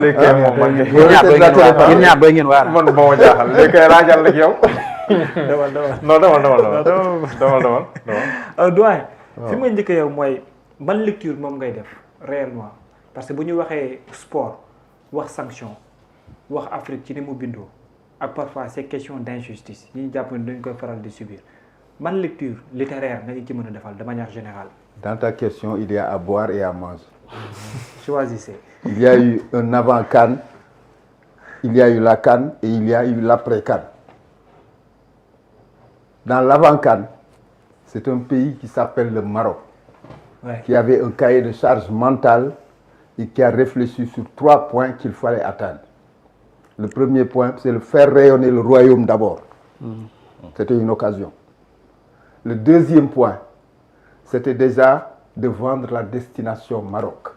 léegi kay moom man de. yéen ñaar doy ngeen waar man moo ma jaaxal léegi kay laajal rek yow. demal. doyen. waaw fi may njëkk yow mooy ban lecture moom ngay def réellement parce que bu ñu waxee sport wax sanction wax Afrique ci ni mu bindoo ak parfois ces questions d'injustice yi ñu jàpp ne dañ koy faral di subir ban lecture littéraire nga ñu ci mën a defal de manière générale. Dans ta question, il y a à boire et à manger. Choisissez. Il y a eu un avant-CAN, il y a eu la CAN et il y a eu l'après-CAN. Dans l'avant-CAN, c'est un pays qui s'appelle le Maroc, Ouais. qui avait un cahier de charge mentale et qui a réfléchi sur 3 points qu'il fallait atteindre. Le premier point, c'est de faire rayonner le royaume d'abord. C'était une occasion. Le deuxième point, c'était déjà de vendre la destination Maroc.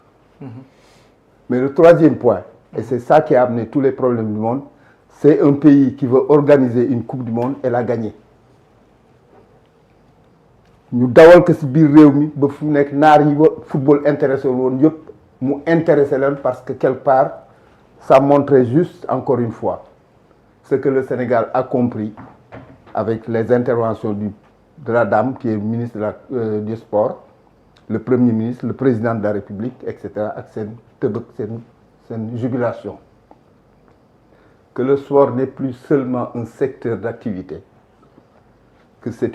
Mais le troisième point, et c'est ça qui a amené tous les problèmes du monde, c'est un pays qui veut organiser une Coupe du Monde et la gagner. Ñu dawal ko ci biir réew mi ba fu nekk naar yi football intéressé woon yëpp mu intéressé leen parce que quelque part ça montrait juste encore une fois ce que le Sénégal a compris avec les interventions de la dame qui est ministre du sport, le premier ministre, le président de la République, etc. ak seen tëbëg seen jubilation. Que le sport n'est plus seulement un secteur d'activité, que c'est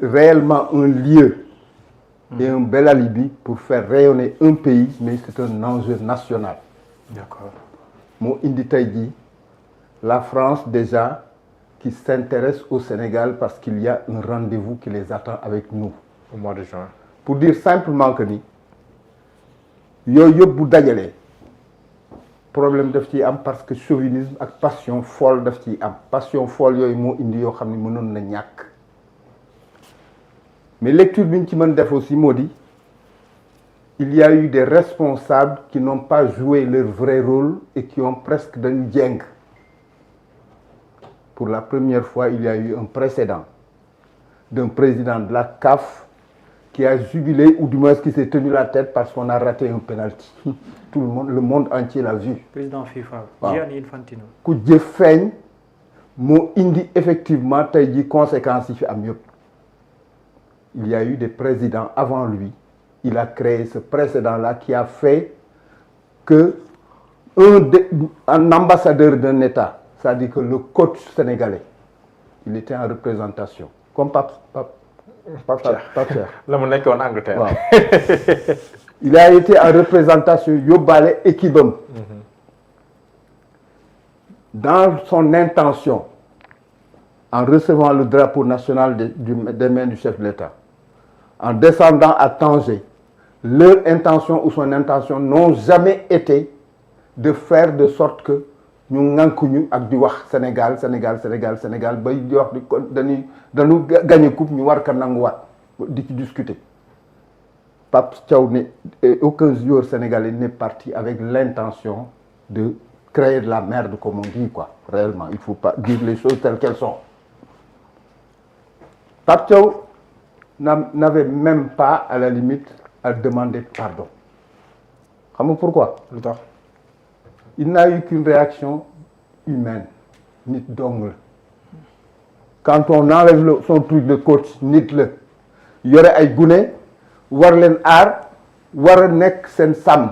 réellement un lieu et un bel alibi pour faire rayonner un pays, mais c'est un enjeu national. D'accord. moo indi tey jii la France déjà qui s'intéresse au Sénégal parce qu'il y a un rendez-vous qui les attend avec nous. au mois de juin. Pour dire simplement que ni yooyu yëpp bu dajalee problème daf ciy am parce que chauvinisme ak passion folle daf ciy am passion folle yooyu moo indi yoo xam ne mënoon na ñàkk mais lecture bi ñu ci mën def aussi moo di il y a eu des responsables qui n'ont pas joué leur vrai rôle et qui ont presque dañu jéng. Pour la première fois, il y a eu un précédent d'un président de la CAF qui a jubilé, ou du moins qui s'est tenu la tête parce qu'on a raté un penalty. Tout le monde entier l'a vu. Président FIFA. Waaw. Gianni Infantino. ku jëf feeñ moo indi effectivement tey jii conséquences yi fi am yëpp. Il y a eu des présidents avant lui. Il a créé ce précédent-là qui a fait que un ambassadeur d'un État, c'est-à-dire que le coach sénégalais, il était en représentation. Comme Pape Cheikh. la mu nekkoon Angleterre. Waaw. Il a été en représentation yóbbaale équipe am. Dans son intention, en recevant le drapeau national des mains du chef de l'État, en descendant à Tanger, leur intention ou son intention n'ont jamais été de faire de sorte que ñu ŋànkuñu ak di wax Sénégal bay di wax dañu gagné coupe ñu war ko nanguwaat di ci discuter. Pape Thiaw aucun joueur sénégalais n'est parti avec l'intention de créer de la merde comme on dit quoi. Réellement, il faut pas dire les choses telles qu'elles sont. Pape Thiaw n'avait même pas à la limite à demander pardon. Xam nga pourquoi? lu tax. Il n'a eu qu'une réaction humaine. Nit dong la. Quand on enlève son truc de coach nit la yore ay gune war leen aar war a nekk seen sàmm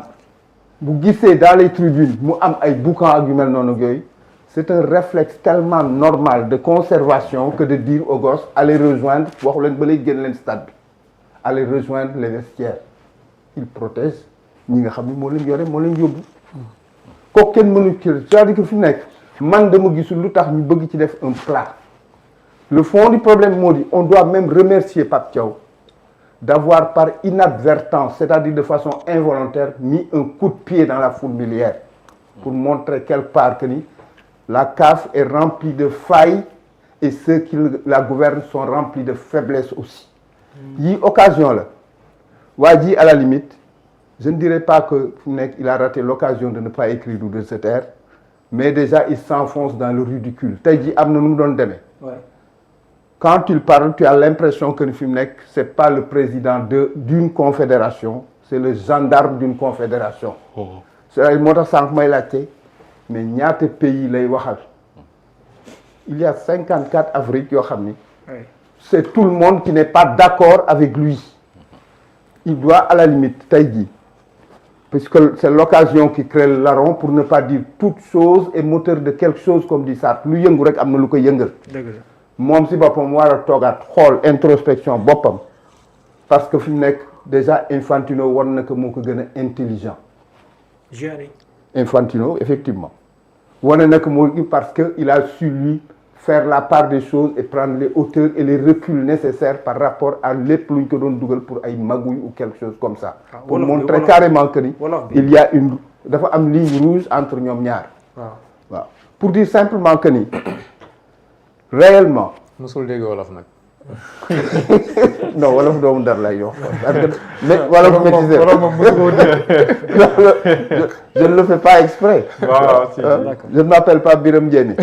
bu gisee dans les tribunes mu am ay boucan ak yu mel noonu ak yooyu c'est un réflexe tellement normal de conservation que de dire aux gosses allez rejoindre waxu leen ba lay génn leen stade bi allez rejoindre les vestiaires. Il protège ñi nga xam ne moo leen yore moo leen yóbbu kooku kenn mënu ci c'est-à-dire que fi nekk man dama gisul lu tax ñu bëgg ci def un plat. Le fond du problème moo di on doit même remercier Pape Thiaw d'avoir par inadvertance, c'est-à-dire de façon involontaire, mis un coup de pied dans la fourmilière pour montrer quelque part que ni la CAF est remplie de failles et ceux qui la gouvernent sont remplis de faiblesses aussi. Yi occasion la waa ji à la limite je ne dirais pas que fu nekk il a raté l'occasion de ne pas écrire ou de se taire mais déjà il s'enfonce dans le ridicule tey ji am na nu mu doon demee. Quand il parle, tu as l'impression que le film n'est c'est pas le président d'une confédération, c'est le gendarme d'une confédération. c'est moo tax sànq may laajte mais ñaata pays lay waxal il y a 54 Afrique yoo xam ni c'est tout le monde qui n'est pas d'accord avec lui il doit à la limite tey jii puisque c'est l'occasion qui crée le larron pour ne pas dire toute chose est moteur de quelque chose comme dit Sartre lu yëngu rek am na lu ko yëngal moom si boppam war a toogaat xool introspection boppam parce que fi mu nekk déjà Infantino war na ko moo ko gën a intelligent Infantino effectivement wane na ko moo parce que il a su lui faire la part des choses et prendre les hauteurs et les reculs nécessaires par rapport à lépp lu ñu ko doon dugal pour ay magouilles ou quelque chose comme ça pour montrer carrément que ni il y a une dafa am ligne rouge entre ñoom ñaar waaw pour dire simplement que ni réellement musul dégg wolof nag non wolof doomu dar lay wax parce que mais wolof maîtrisé je ne le fais pas exprès je ne m'appelle pas Biram Diémé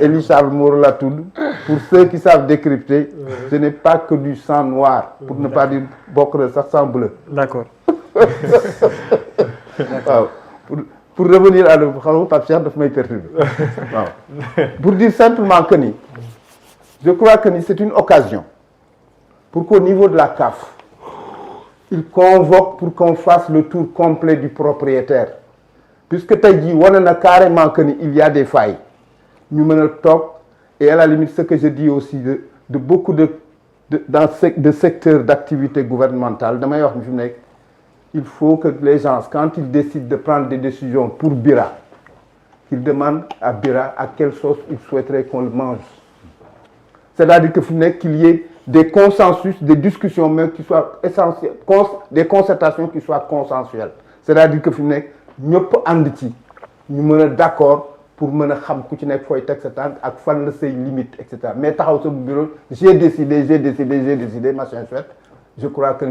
Elie Charles Moreau la tudd pour ceux qui savent décrypter ce n'est pas que du sang noir pour ne pas dire bokk na sax sang bleu d'accord waaw pour revenir à le xam Pape Cheikh daf may perturber waaw pour dire simplement que ni je crois que c'est une occasion pour qu'au niveau de la CAF, il convoque pour qu'on fasse le tour complet du propriétaire. Puisque tu as dit, on a carrément qu'il y a des failles. Nous menons le top. Et à la limite, ce que je dis aussi de beaucoup de secteurs d'activité gouvernementale, il faut que les gens, quand ils décident de prendre des décisions pour Bira, qu'ils demandent à Bira à quelle sauce ils souhaiteraient qu'on le mange. C'est-à-dire qu'il y ait des consensus, des discussions même qui soient essentielles, des concertations qui soient consensuelles. C'est-à-dire que nous sommes d'accord pour nous savoir que nous avons des limites, etc. Mais au bureau, j'ai décidé, machin chouette. Je crois que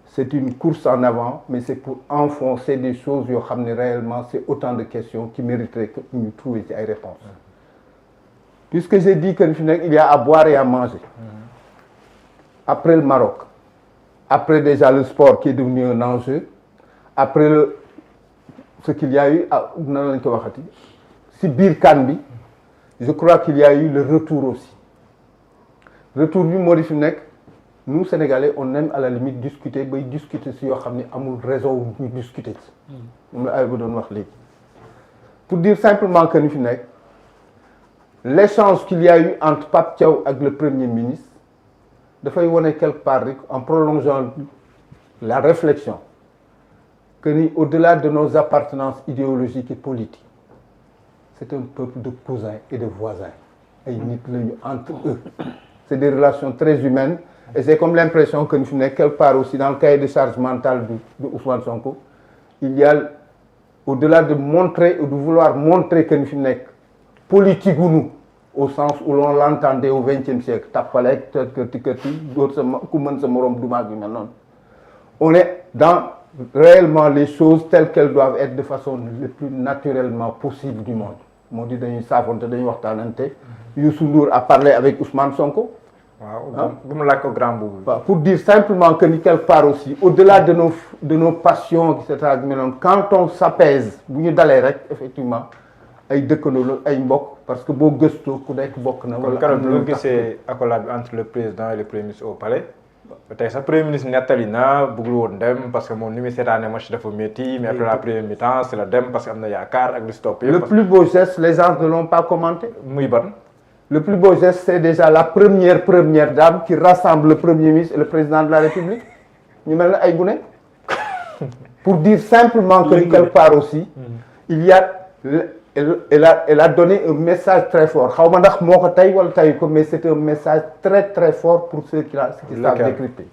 c'est une course en avant, mais c'est pour enfoncer des choses, réellement, c'est autant de questions qui mériteraient que nous trouvions des réponses. Puisque j'ai dit qu'il y a à boire et à manger. Après le Maroc, après déjà le sport qui est devenu un enjeu, après ce qu'il y a eu à Sibir Kanbi, je crois qu'il y a eu le retour aussi. Retour du Morifinek, nous Sénégalais, on aime à la limite discuter si on a raison de discuter. Pour dire simplement que nous l'échange qu'il y a eu entre Pape Thiaw et le Premier ministre, il faut y quelque part, en prolongeant la réflexion, que au-delà de nos appartenances idéologiques et politiques, c'est un peuple de cousins et de voisins. Et entre eux. C'est des relations très humaines. Et c'est comme l'impression que nous sommes quelque part aussi dans le cahier de charge mentale de Ousmane Sonko. Il y a, au-delà de montrer ou de vouloir montrer que nous sommes politique ou nous, au sens où l'on l'entendait au XXe siècle, on est dans réellement les choses telles qu'elles doivent être de façon le plus naturellement possible du monde. Moi, je dis Youssou Ndour a parlé avec Ousmane Sonko. Pour dire simplement que quelque part aussi, au-delà de nos passions, etc., quand on s'apaise, effectivement, parce que beau gusto ku nek bok na wala quand lu gisee accolade entre le président et le premier ministre au palais tay sa premier ministre netali na bëggul won dem parce que mon ni mi sétane match dafa metti mais après la première mi-temps c'est la dem parce que amna yaakar ak li stop le plus beau geste les gens ne l'ont pas commenté muy ban le plus beau geste c'est déjà la première dame qui rassemble le premier ministre et le président de la République ñu mel ay gune pour dire simplement que quelque part aussi il y a elle a donné un message très fort. Mais c'est un message très très fort pour ceux qui savent décrypter.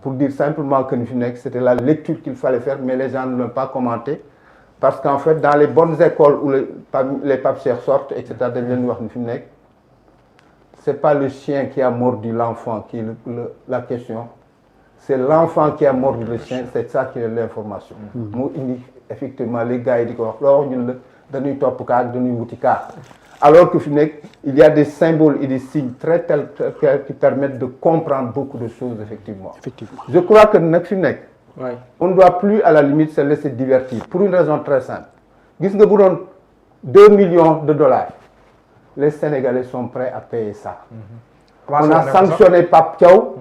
Pour dire simplement que c'était la lecture qu'il fallait faire, mais les gens ne l'ont pas commenté. Parce qu'en fait, dans les bonnes écoles où les papetiers sortent, etc., c'est pas le chien qui a mordu l'enfant qui est la question. C'est l'enfant qui a mordu le chien, c'est ça qui est l'information. Effectivement, les gars, ils disent que nous sommes top, nous sommes alors que fi nekk il y a des symboles et des signes très tels qui permettent de comprendre beaucoup de choses effectivement. Je crois que nag fi nekk on ne doit plus à la limite se laisser divertir pour une raison très simple. Gis nga bu doon 2 millions de dollars les Sénégalais sont prêts à payer ça. On a sanctionné Pape Thiaw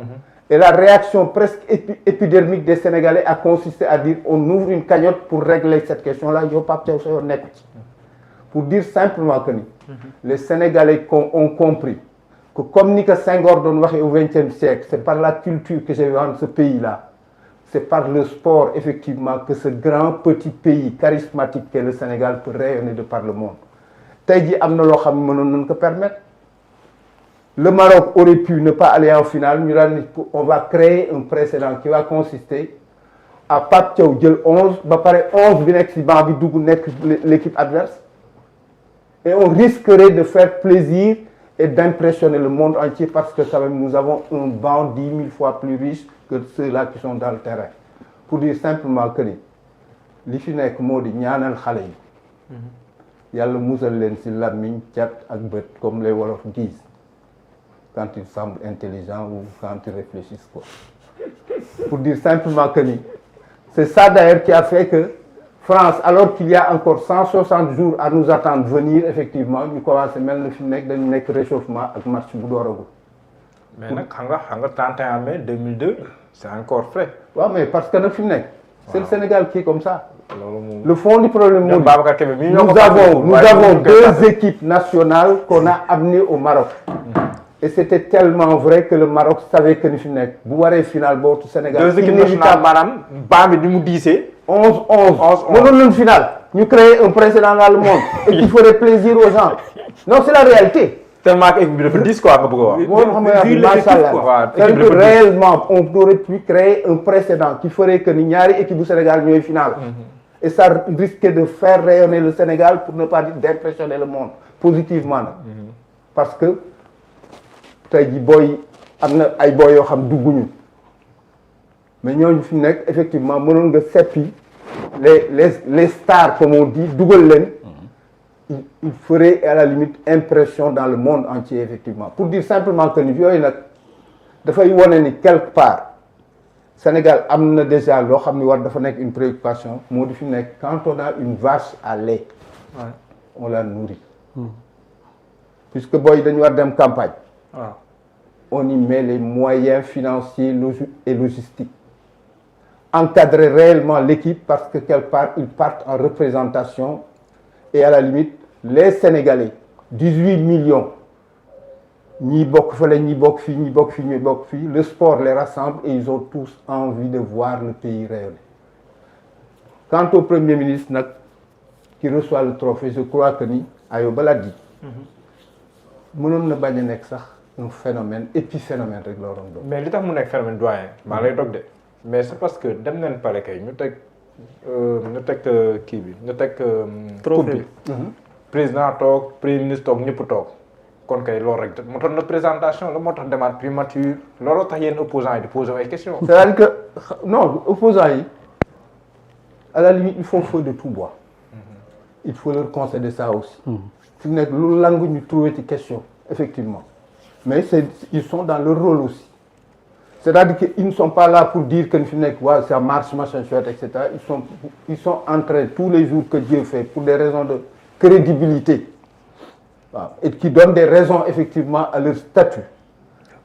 et la réaction presque épidermique des Sénégalais a consisté à dire on ouvre une cagnotte pour régler cette question-là yow Pape Thiaw sa yoon nekk ci. Pour dire simplement que les Sénégalais ont compris que comme ni ko Senghor doon waxee au XXe siècle, c'est par la culture que j'ai vu dans ce pays-là, c'est par le sport effectivement que ce grand petit pays charismatique qu'est le Sénégal peut rayonner de par le monde. Tey jii am na loo xam ne mënoon nañu ko permettre. Le Maroc aurait pu ne pas aller en finale ñu daan ni on va créer un précédent qui va consister à Pape Thiaw jël 11 ba pare 11 bi nekk ci banc bi dugg nekk l'équipe adverse. Et on risquerait de faire plaisir et d'impressionner le monde entier parce que quand même nous avons un banc 10 000 fois plus riche que ceux-là qui sont dans le terrain. Pour dire simplement que ni li fi nekk moo di ñaanal xale yi. Yàlla musal leen ci làmmiñ cat ak bët comme les Wolof disent quand ils semblent intelligents ou quand ils réfléchissent quoi. Pour dire simplement que ni c'est ça d'ailleurs qui a fait que France, alors qu'il y a encore 160 jours à nous attendre venir, effectivement, ñu commencé mel na fi nekk dañu nekk réchauffement ak match bu dooragul. mais nag xam nga 31 mai 2002 c'est encore frais. waaw mais parce que nag fi mu nekk. c'est le Sénégal qui est comme ça. Le fond du problème moo di nous avons deux équipes nationales qu'on a amenées au Maroc. Et c'était tellement vrai que le Maroc savait que ni fi nekk bu waree final boobu Sénégal. deux équipes nationales maanaam baa bi ni mu diisee. 11-11. mënoon nañu final. ñu créer un précédent dans le monde. et qui ferait plaisir aux gens. Non, c'est la réalité. tellement que équipe bi dafa diis quoi nga bëgg a wax. moo xam ne machallah réellement on aurait pu créer un précédent qui ferait que ni ñaari équipe bu Sénégal ñooy final. Et ça risquait de faire rayonner le Sénégal pour ne pas dire d'impressionner le monde positivement nag. Parce que tey jii booy am na ay booy yoo xam dugguñu mais ñooñu fi nekk effectivement mënoon nga seppi les stars comme on dit dugal leen. Il ferait à la limite impression dans le monde entier effectivement pour dire simplement que ni yooyu nag dafay wane ni quelque part Sénégal am na déjà loo xam ni war dafa nekk une préoccupation moo di fi nekk quand on a une vache à lait on la nourrit puisque booy dañu war dem campagne on y met les moyens financiers et logistiques encadrer réellement l'équipe parce que quelque part ils partent en représentation et à la limite les Sénégalais 18 millions ñii bokk fële ñii bokk fii ñii bokk fii ñii bokk fii le sport les rassemble et ils ont tous envie de voir le pays rayonner. Quant au Premier ministre nag qui reçoit le trophée je crois que ni Ayoba l'a dit mënoon na bañ a nekk sax un phénomène épiphénomène rek la waroon doon. mais li tax mu nekk phénomène doyen maa lay dog de mais c'est parce que dem nañ pare kay ñu teg kii bi ñu teg coupe bi président toog premier ministre toog ñëpp toog kon kay loolu rek moo tax notre présentation la moo tax démarche primature looloo tax yéen opposants yi di poser ay questions. c'est-à-dire que non opposants yi à la limite il faut feu de tout bois il faut leur concéder ça aussi fi mu nekk lu langu ñu trouver ci question effectivement mais ils sont dans leur rôle aussi. C'est-à-dire qu'ils ne sont pas là pour dire que ça marche, machin, chouette, etc. Ils sont en train, tous les jours que Dieu fait, pour des raisons de crédibilité, et qui donnent des raisons effectivement à leur statut,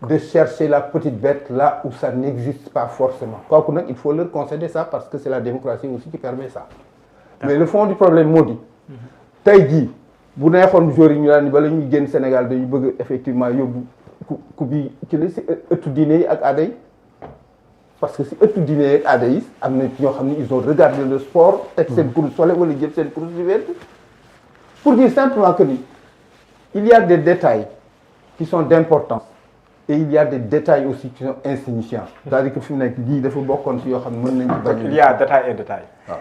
de chercher la petite bête là où ça n'existe pas forcément. Il faut leur concéder ça parce que c'est la démocratie aussi qui permet ça. Mais le fond du problème, moo di tey jii bu neexoon jour yi ñu daan ni bala ñuy génn Sénégal dañu bëgg effectivement yóbbu ku bi ci la si ëttu diine yi ak aada yi parce que si ëttu diine yi ak aada yi am na ñoo xam ne ils ont regardé le sport teg seen course sole wala jël seen course du wet pour dire simplement que ni il y a des détails qui sont d'importance et il y a des détails aussi qui sont insignifiants c'est-à-dire que fi mu nekk lii dafa bokkoon si yoo xam ne mën nañ ci bañ il y a détail et détail waaw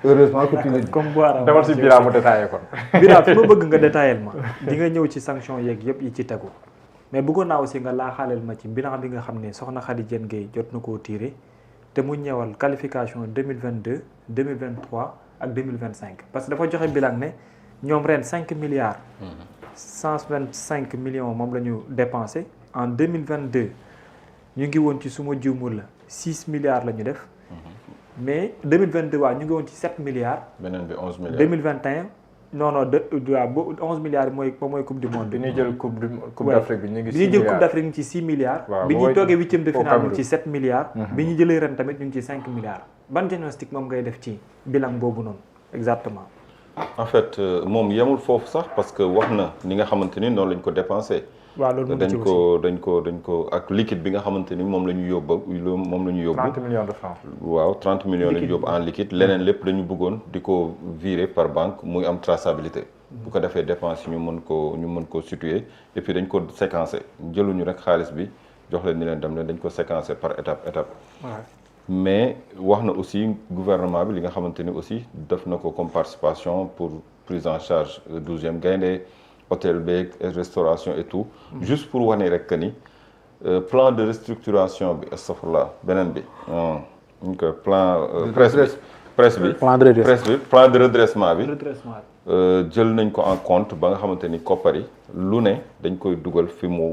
heureusement que tu le dis comme Boara demal si Bira mu détaillé kon Bira fi ma bëgg nga détaillé ma di nga ñëw ci sanction yeeg yëpp yi ci tegu mais bëggoon naa aussi nga laaxaaleel ma ci bilan bi nga xam ne soxna Khady Diène Gaye jot na koo tiré te mu ñëwal qualification 2022 2023 ak 2025 parce que dafa joxe bilan ne ñoom ren 5 milliards 125 millions moom la ñu dépensé en 2022 ñu ngi woon ci suma juumul la 6 milliards la ñu def mais 2022 waaw ñu ngi woon ci 7 milliards. beneen bi 11 milliards 2021 non waaw boobu 11 milliards mooy coupe du monde bi ñuy jël coupe d'Afrique bi ñu ngi 6 bi ñuy jël coupe milliards d'Afrique ñu ngi ci 6 milliards. waaw bi ñuy toogee huitième de au finale ñu Cameroun. ngi ci 7 milliards. bi ñu jëlee ren tamit ñu ngi ci 5 milliards. ban diagnostic moom ngay def ci bilan boobu noonu exactement. en fait moom yemul foofu sax parce que wax na ni nga xamante ni noonu lañ ko dépensé. waaw loolu mën na ci dañ ko ak liquide bi nga xamante ni moom la ñu yóbbu moom la ñu yóbbu. 30 millions de francs. waaw 30 millions la ñu yóbbu en liquide leneen lépp dañu bëggoon di ko virer par banque muy am traçabilité. bu ko defee dépense yi ñu mën ko situer et puis dañ ko séquencer jëluñu rek xaalis bi jox leen ni leen dem leen dañ ko séquencer par étape. mais wax na aussi gouvernement bi li nga xamante ni aussi def na ko comme participation pour prise en charge 12e Gaïndé hôtel beeg restauration et tout. juste pour wane rek que ni plan de restructuration bi astafurlah beneen bi ñu ko plan presse bi plan de redressement bi jël nañ ko en compte ba nga xamante ni koppar yi lu ne dañ koy dugal fi mu